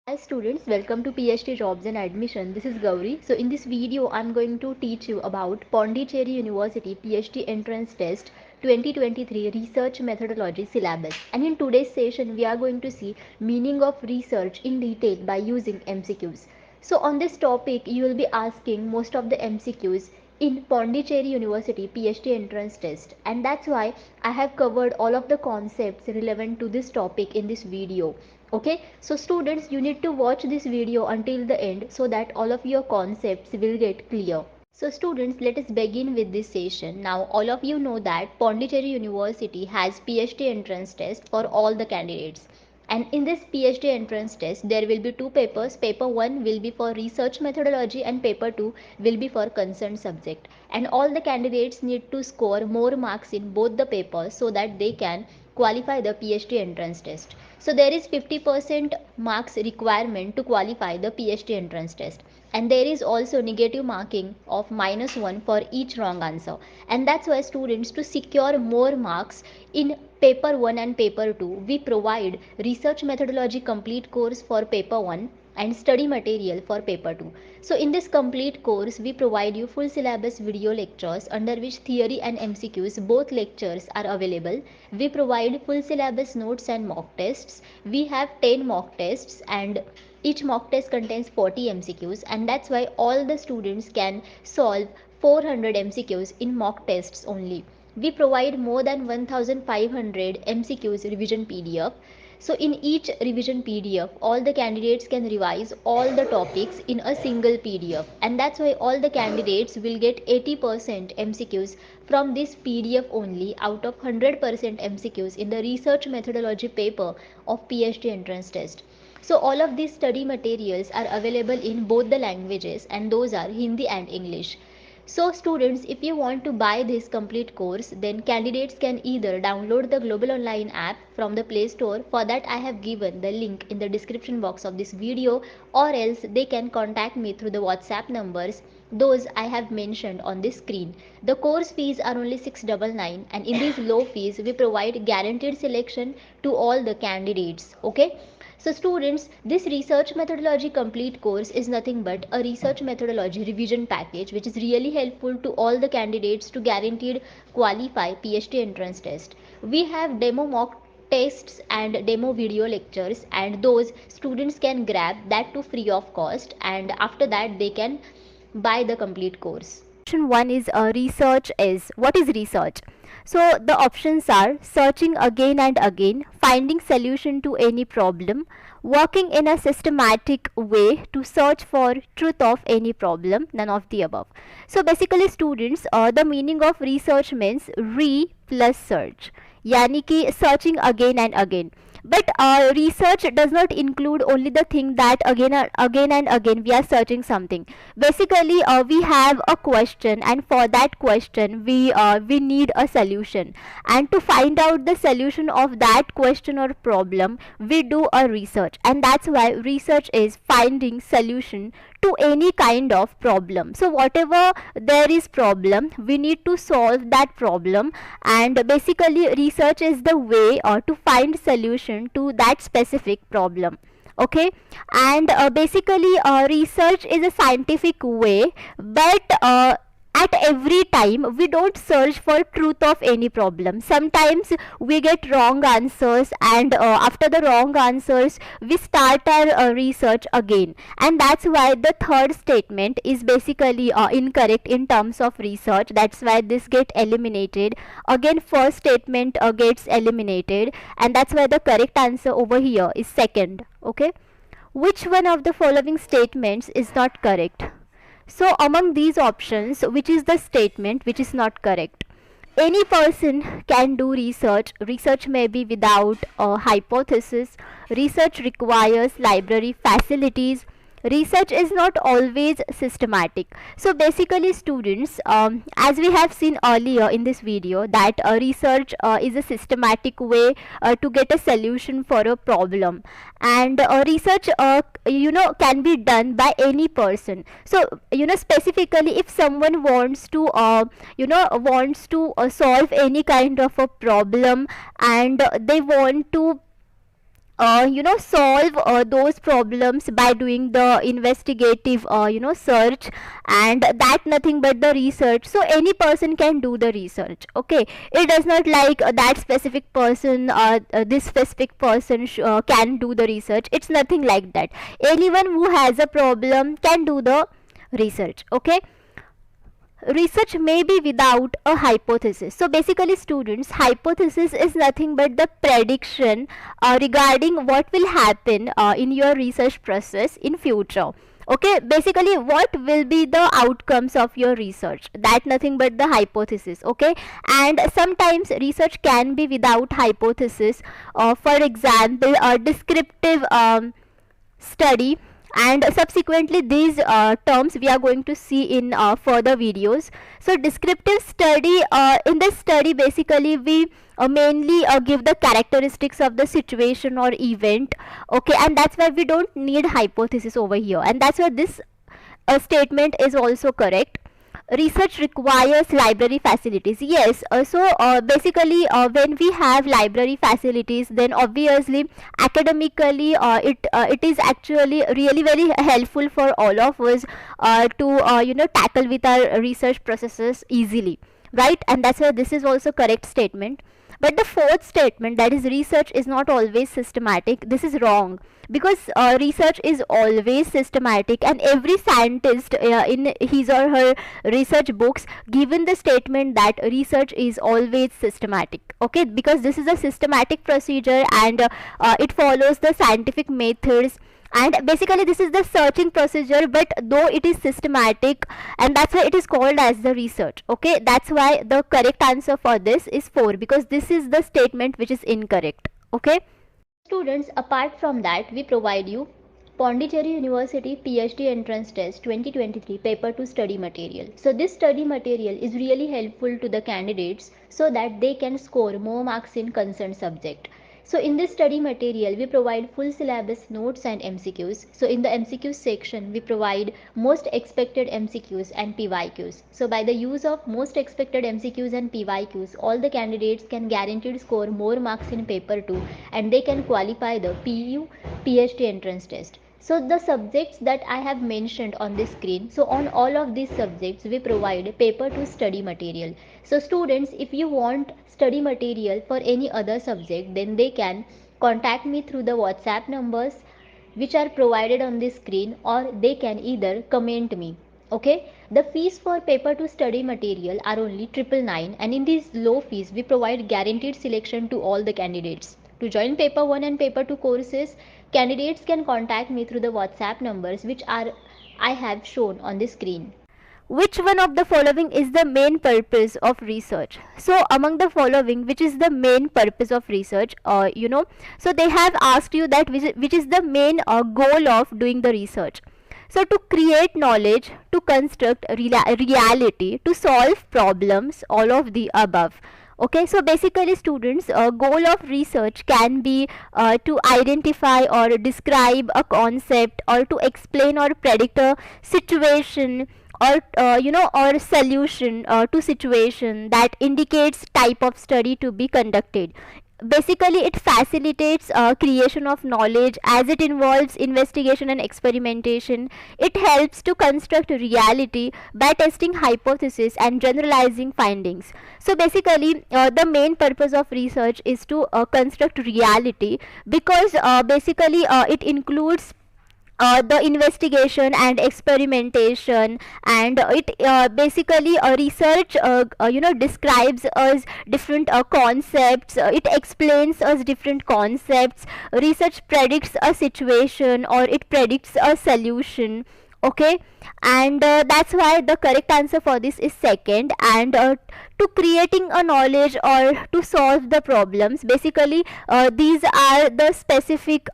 Hi students, welcome to PhD Jobs and Admission. This is Gauri. So in this video, I'm going to teach you about Pondicherry University PhD Entrance Test 2023 Research Methodology Syllabus. And in today's session, we are going to see meaning of research in detail by using MCQs. So on this topic, you will be asking most of the MCQs in Pondicherry University PhD entrance test, and that's why I have covered all of the concepts relevant to this topic in this video. Okay, so students, you need to watch this video until the end so that all of your concepts will get clear. So students, let us begin with this session. Now all of you know that Pondicherry University has PhD entrance test for all the candidates. And in this PhD entrance test, there will be two papers. Paper 1 will be for research methodology and paper 2 will be for concerned subject. And all the candidates need to score more marks in both the papers so that they can qualify the PhD entrance test. So there is 50% marks requirement to qualify the PhD entrance test. And there is also negative marking of -1 for each wrong answer. And that's why students, to secure more marks in paper 1 and paper 2, we provide research methodology complete course for paper 1 and study material for paper 2. So in this complete course, we provide you full syllabus video lectures under which theory and MCQs both lectures are available. We provide full syllabus notes and mock tests. We have 10 mock tests and each mock test contains 40 MCQs, and that's why all the students can solve 400 MCQs in mock tests only. We provide more than 1500 MCQs revision PDF. So in each revision PDF, all the candidates can revise all the topics in a single PDF, and that's why all the candidates will get 80% MCQs from this PDF only out of 100% MCQs in the research methodology paper of PhD entrance test. So all of these study materials are available in both the languages, and those are Hindi and English. So students, if you want to buy this complete course, then candidates can either download the Global Online app from the Play Store. For that I have given the link in the description box of this video, or else they can contact me through the WhatsApp numbers. Those I have mentioned on this screen. The course fees are only 699, and in these low fees we provide guaranteed selection to all the candidates. Okay. So students, this research methodology complete course is nothing but a research methodology revision package which is really helpful to all the candidates to guaranteed qualify PhD entrance test. We have demo mock tests and demo video lectures, and those students can grab that too free of cost, and after that they can buy the complete course. Option 1 is research is. What is research? So the options are searching again and again, finding solution to any problem, working in a systematic way to search for truth of any problem, none of the above. So basically students, the meaning of research means re plus search, yani ki searching again and again. But research does not include only the thing that again and again we are searching something. Basically we have a question, and for that question we need a solution, and to find out the solution of that question or problem we do a research, and that's why research is finding solution to any kind of problem. So whatever there is problem, we need to solve that problem, and basically research is the way to find solution to that specific problem. Okay, and basically research is a scientific way, but at every time we don't search for truth of any problem. Sometimes we get wrong answers, and after the wrong answers we start our research again, and that's why the third statement is basically incorrect in terms of research. That's why this get eliminated. Again first statement gets eliminated, and that's why the correct answer over here is second. Okay, which one of the following statements is not correct? So among these options, which is the statement which is not correct? Any person can do research. Research may be without a hypothesis. Research requires library facilities. Research is not always systematic. So basically students, as we have seen earlier in this video, that research is a systematic way to get a solution for a problem, and research can be done by any person. So specifically if someone wants to solve any kind of a problem, and they want to solve those problems by doing the investigative search, and that nothing but the research. So any person can do the research. Okay, it does not like that specific person, this specific person can do the research. It's nothing like that. Anyone who has a problem can do the research. Okay, research may be without a hypothesis. So basically students, hypothesis is nothing but the prediction regarding what will happen in your research process in future. Okay, basically what will be the outcomes of your research, that nothing but the hypothesis. Okay, and sometimes research can be without hypothesis. For example, a descriptive study, and subsequently these terms we are going to see in further videos. So descriptive study, in this study basically we mainly give the characteristics of the situation or event. Okay, and that's why we don't need hypothesis over here, and that's why this statement is also correct. Research requires library facilities. Yes, basically when we have library facilities, then obviously academically it is actually really very helpful for all of us to tackle with our research processes easily, right? And that's why this is also correct statement. But the fourth statement, that is research is not always systematic, this is wrong, because research is always systematic, and every scientist in his or her research books given the statement that research is always systematic. Okay, because this is a systematic procedure, and it follows the scientific methods, and basically this is the searching procedure, but though it is systematic, and that's why it is called as the research. Okay, that's why the correct answer for this is 4, because this is the statement which is incorrect. Okay, Students, apart from that, we provide you Pondicherry University PhD Entrance Test 2023 paper to study material. So this study material is really helpful to the candidates so that they can score more marks in concerned subject. So in this study material, we provide full syllabus notes and MCQs. So in the MCQ section, we provide most expected MCQs and PYQs. So by the use of most expected MCQs and PYQs, all the candidates can guaranteed score more marks in paper 2, and they can qualify the PU PhD entrance test. So the subjects that I have mentioned on this screen, so on all of these subjects we provide paper to study material. So students, if you want study material for any other subject, then they can contact me through the WhatsApp numbers which are provided on the screen, or they can either comment me. Okay, the fees for paper to study material are only 999, and in these low fees we provide guaranteed selection to all the candidates. To join paper 1 and paper 2 courses, candidates can contact me through the WhatsApp numbers which are I have shown on the screen. which one of the following is the main purpose of research? So among the following, which is the main purpose of research? So they have asked you that which is the main goal of doing the research. So to create knowledge, to construct reality, to solve problems, all of the above. Okay, so basically students, goal of research can be to identify or describe a concept, or to explain or predict a situation, or or solution to situation that indicates type of study to be conducted. Basically it facilitates creation of knowledge as it involves investigation and experimentation. It helps to construct reality by testing hypotheses and generalizing findings. So basically the main purpose of research is to construct reality, because basically it includes the investigation and experimentation, and it basically research describes us different concepts, it explains us different concepts. Research predicts a situation, or it predicts a solution. Okay, and that's why the correct answer for this is second. And to creating a knowledge or to solve the problems, basically these are the specific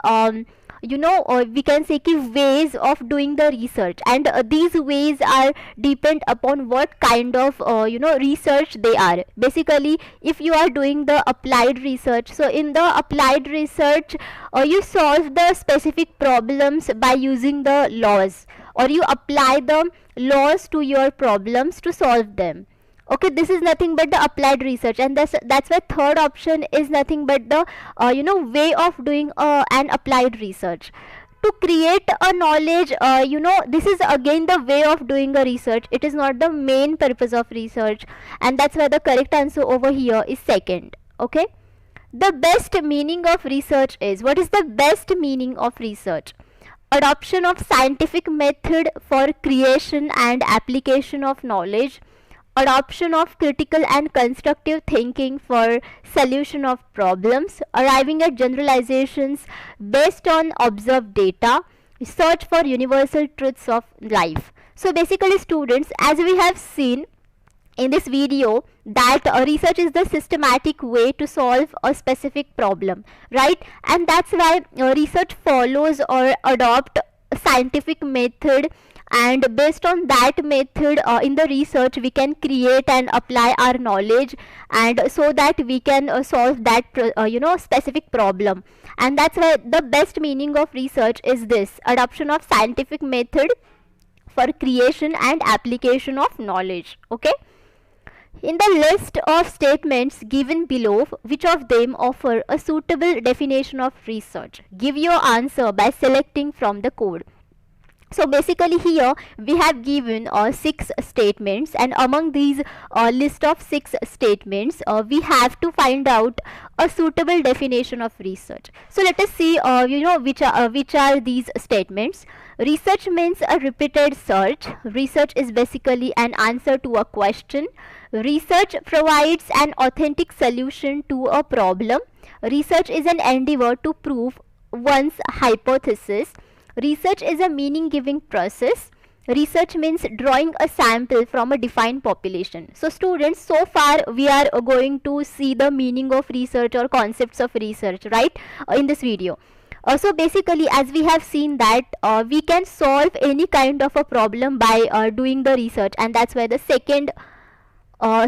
we can say ways of doing the research, and these ways are depend upon what kind of research they are. Basically if you are doing the applied research, so in the applied research you solve the specific problems by using the laws, or you apply the laws to your problems to solve them. Okay, this is nothing but the applied research, and that's why third option is nothing but the way of doing an applied research. To create a knowledge, this is again the way of doing a research. It is not the main purpose of research, and that's why the correct answer over here is second. Okay, the best meaning of research is, what is the best meaning of research? Adoption of scientific method for creation and application of knowledge, adoption of critical and constructive thinking for solution of problems, arriving at generalizations based on observed data, search for universal truths of life. So basically students, as we have seen in this video, that research is the systematic way to solve a specific problem, right? And that's why research follows or adopt a scientific method, and based on that method, in the research we can create and apply our knowledge, and so that we can solve that specific problem. And that's why the best meaning of research is this: adoption of scientific method for creation and application of knowledge. Okay, in the list of statements given below, which of them offer a suitable definition of research? Give your answer by selecting from the code. So basically here we have given 6 statements, and among these list of 6 statements, we have to find out a suitable definition of research. So let us see which are these statements. Research means a repeated search. Research is basically an answer to a question. Research provides an authentic solution to a problem. Research is an endeavor to prove one's hypothesis. Research is a meaning-giving process. Research means drawing a sample from a defined population. So students, so far we are going to see the meaning of research or concepts of research, right, in this video. So basically, as we have seen that we can solve any kind of a problem by doing the research, and that's why the second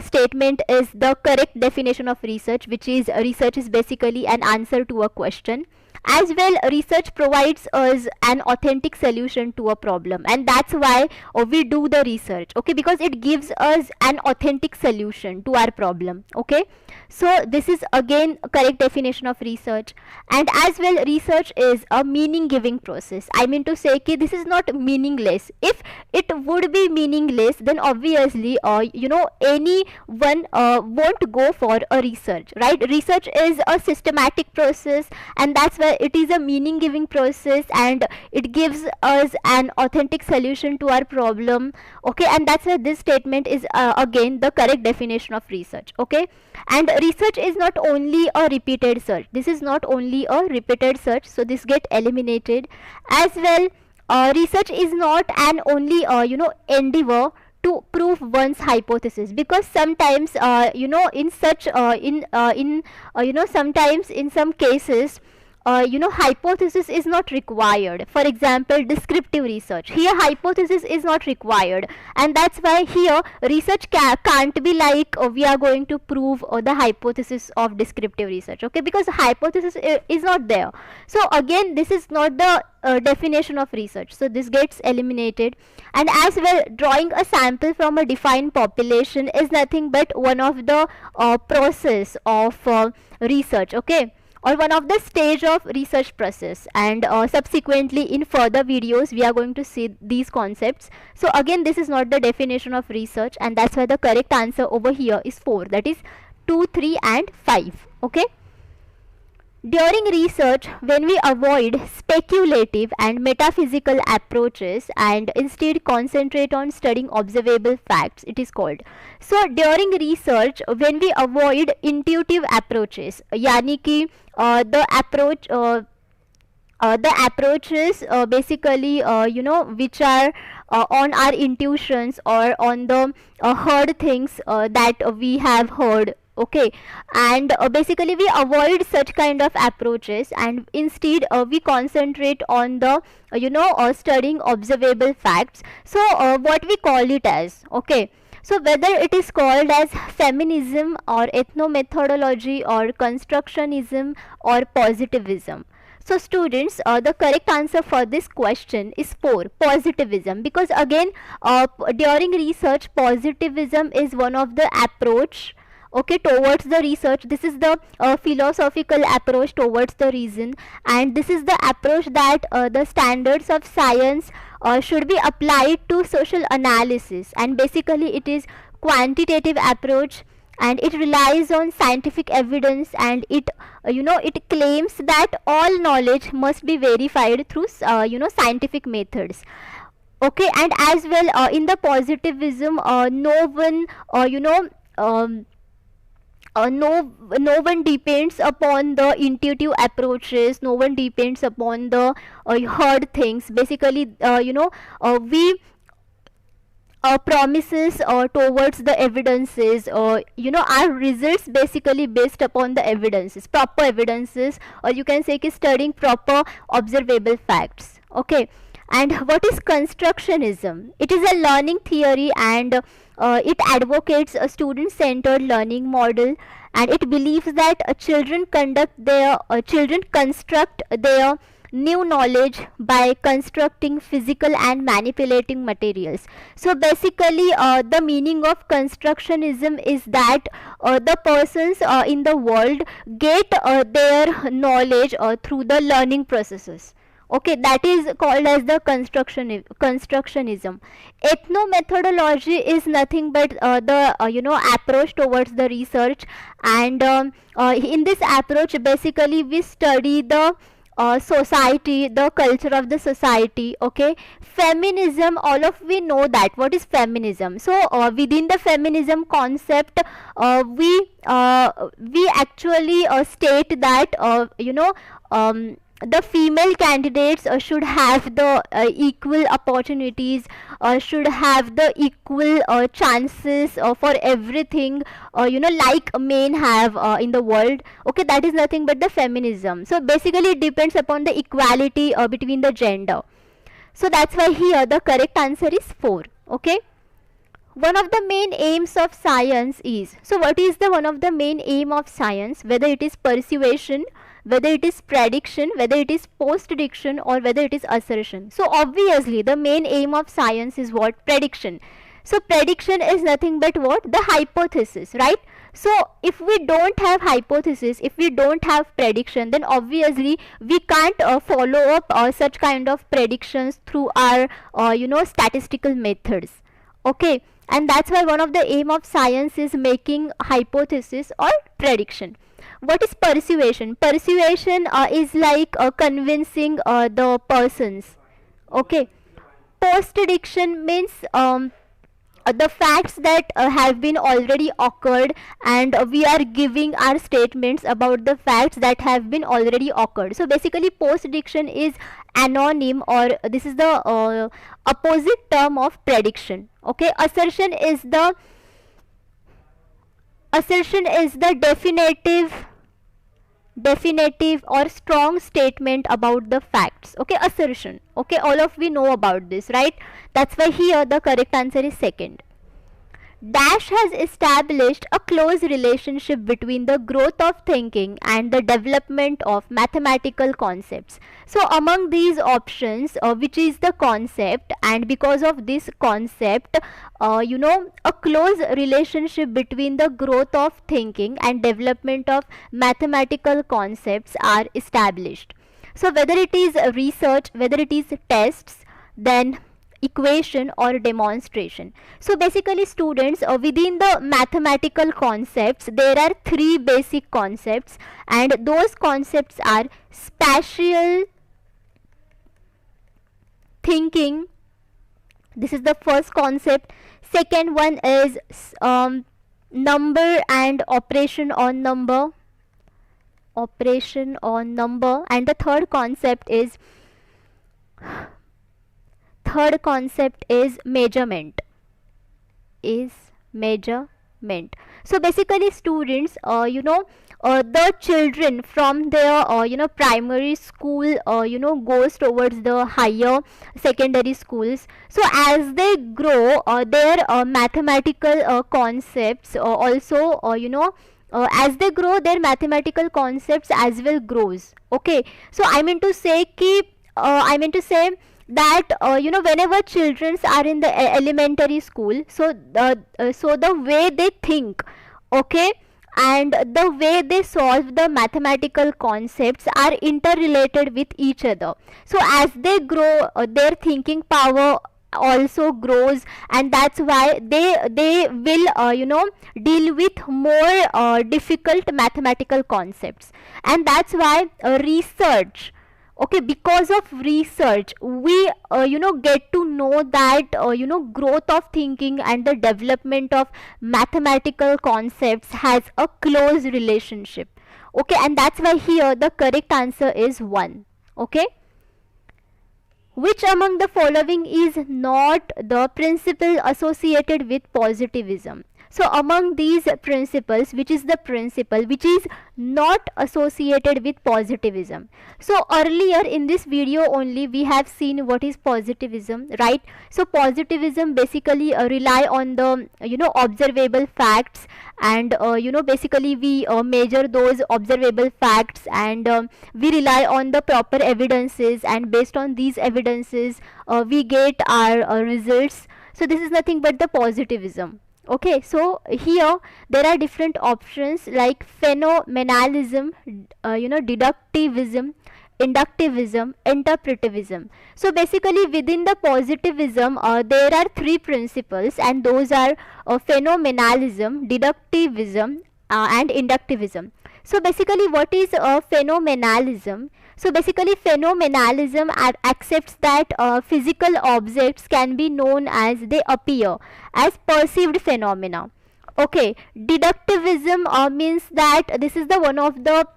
statement is the correct definition of research, which is research is basically an answer to a question. As well, research provides us an authentic solution to a problem, and that's why we do the research, okay, because it gives us an authentic solution to our problem. Okay, so this is again a correct definition of research. And as well, research is a meaning giving process. I mean to say कि this is not meaningless. If it would be meaningless, then obviously anyone won't go for a research, right? Research is a systematic process, and that's why it is a meaning giving process, and it gives us an authentic solution to our problem. Okay, and that's why this statement is again the correct definition of research. Okay, and research is not only a repeated search. This is not only a repeated search, so this get eliminated. As well, research is not an only endeavor to prove one's hypothesis, because sometimes sometimes in some cases hypothesis is not required. For example, descriptive research, here hypothesis is not required, and that's why here research can't be like we are going to prove the hypothesis of descriptive research, okay, because hypothesis is not there. So again, this is not the definition of research, so this gets eliminated. And as well, drawing a sample from a defined population is nothing but one of the process of research, okay, or one of the stage of research process. And subsequently in further videos we are going to see these concepts. So again, this is not the definition of research, and that's why the correct answer over here is 4, that is 2, 3 and 5. Okay, during research, when we avoid speculative and metaphysical approaches and instead concentrate on studying observable facts, it is called. So during research, when we avoid intuitive approaches, यानी कि the approaches basically which are on our intuitions or on the heard things that we have heard, okay, and basically we avoid such kind of approaches, and instead we concentrate on the studying observable facts. So what we call it as, okay, so whether it is called as feminism or ethnomethodology or constructionism or positivism, So students, the correct answer for this question is 4, positivism, because again during research positivism is one of the approach, okay, towards the research. This is the philosophical approach towards the reason, and this is the approach that the standards of science should be applied to social analysis, and basically it is quantitative approach, and it relies on scientific evidence, and it it claims that all knowledge must be verified through scientific methods. Okay, and as well in the positivism no one no one depends upon the intuitive approaches, no one depends upon the heard things. Basically we promises towards the evidences, or our results basically based upon the evidences, proper evidences, or you can say studying proper observable facts. Okay, and what is constructionism? It is a learning theory, and it advocates a student centered learning model, and it believes that children construct their new knowledge by constructing physical and manipulating materials. So basically the meaning of constructionism is that the persons in the world get their knowledge through the learning processes. Okay, that is called as the constructionism. Ethnomethodology is nothing but the approach towards the research, and in this approach basically we study the society, the culture of the society. Okay, feminism, all of we know that what is feminism. So within the feminism concept we actually state that the female candidates should have the equal opportunities, should have the equal chances for everything, like men have in the world. Okay, that is nothing but the feminism. So basically it depends upon the equality between the gender. So that's why here the correct answer is 4. Okay, one of the main aims of science is, so what is the one of the main aim of science? Whether it is persuasion, whether it is prediction, whether it is post-prediction, or whether it is assertion. So obviously the main aim of science is what? Prediction. So prediction is nothing but what? The hypothesis, right? So if we don't have hypothesis, if we don't have prediction, then obviously we can't follow up such kind of predictions through our statistical methods. Okay, and that's why one of the aim of science is making hypothesis or prediction. What is persuasion? Persuasion is like convincing the persons. Okay, post-prediction means the facts that have been already occurred, and we are giving our statements about the facts that have been already occurred. So basically post-prediction is anonym, or this is the opposite term of prediction. Okay, assertion is the definitive or strong statement about the facts. Okay, assertion. Okay, all of we know about this, right? That's why here the correct answer is 2nd. Dash has established a close relationship between the growth of thinking and the development of mathematical concepts. So among these options, which is the concept, and because of this concept, a close relationship between the growth of thinking and development of mathematical concepts are established. So whether it is research, whether it is tests, then equation or demonstration. So basically students, within the mathematical concepts there are 3 basic concepts, and those concepts are spatial thinking. This is the first concept. Second one is number and operation on number, and the third concept is measurement. So basically students, the children from their primary school goes towards the higher secondary schools. So as they grow, their mathematical concepts also as they grow, their mathematical concepts as well grows. Okay, so I mean to say that whenever children are in the elementary school, so the way they think, okay, and the way they solve the mathematical concepts are interrelated with each other. So as they grow, their thinking power also grows, and that's why they will deal with more difficult mathematical concepts. And that's why research, okay, because of research we get to know that growth of thinking and the development of mathematical concepts has a close relationship. Okay, and that's why here the correct answer is 1. Okay, which among the following is not the principle associated with positivism? So among these principles, which is the principle which is not associated with positivism? So earlier in this video only we have seen what is positivism, right? So positivism basically rely on the observable facts, and basically we measure those observable facts, and we rely on the proper evidences, and based on these evidences we get our results. So this is nothing but the positivism. Okay, so here there are different options like phenomenalism, deductivism, inductivism, interpretivism. So basically within the positivism there are 3 principles, and those are phenomenalism, deductivism, and inductivism. So basically what is phenomenalism? So basically phenomenalism accepts that physical objects can be known as they appear, as perceived phenomena. Okay, deductivism means that this is the one of the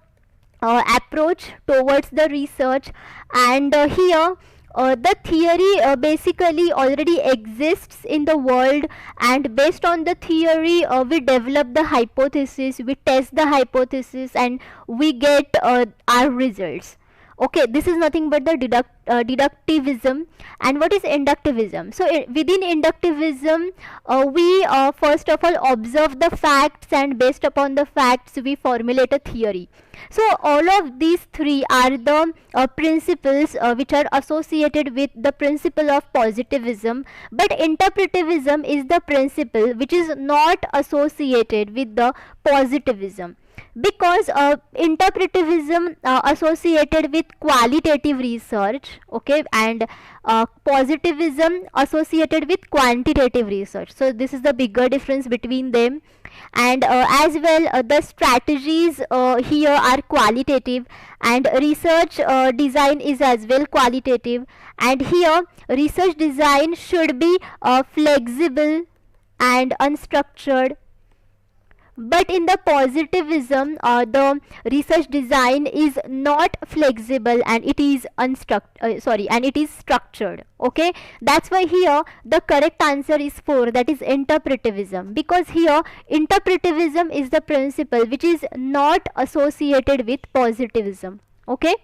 approach towards the research, and here the theory basically already exists in the world, and based on the theory we develop the hypothesis, we test the hypothesis, and we get our results. Okay, this is nothing but the deductivism. And what is inductivism? So within inductivism we first of all observe the facts, and based upon the facts we formulate a theory. So all of these 3 are the principles which are associated with the principle of positivism, but interpretivism is the principle which is not associated with the positivism, because interpretivism associated with qualitative research, okay, and positivism associated with quantitative research. So this is the bigger difference between them. And as well the strategies here are qualitative, and research design is as well qualitative, and here research design should be flexible and unstructured. But in the positivism the research design is not flexible, and it is and it is structured. Okay, that's why here the correct answer is 4, that is interpretivism, because here interpretivism is the principle which is not associated with positivism. Okay,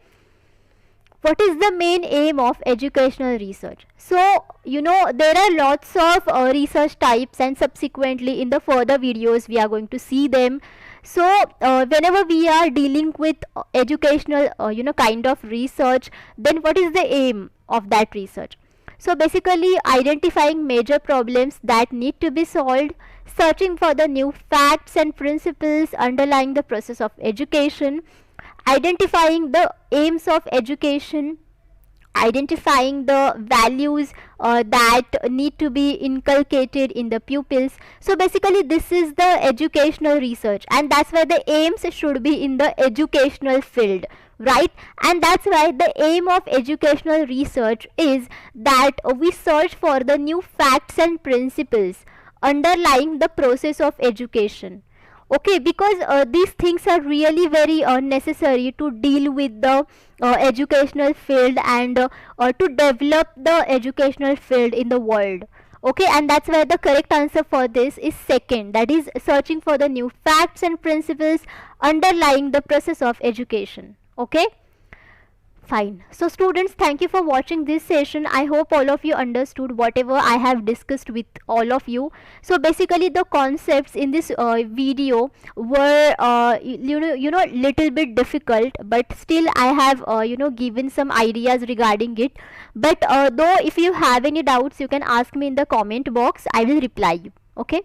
what is the main aim of educational research? So there are lots of research types, and subsequently in the further videos we are going to see them. So whenever we are dealing with educational kind of research, then what is the aim of that research? So basically identifying major problems that need to be solved, searching for the new facts and principles underlying the process of education, identifying the aims of education, identifying the values that need to be inculcated in the pupils. So basically this is the educational research, and that's why the aims should be in the educational field, right? And that's why the aim of educational research is that we search for the new facts and principles underlying the process of education. Okay, because these things are really very necessary to deal with the educational field, and to develop the educational field in the world. Okay, and that's why the correct answer for this is 2nd, that is searching for the new facts and principles underlying the process of education. Okay, Fine. So students, thank you for watching this session. I hope all of you understood whatever I have discussed with all of you. So basically the concepts in this video were little bit difficult, but still I have given some ideas regarding it. But though if you have any doubts, you can ask me in the comment box. I will reply you. Okay.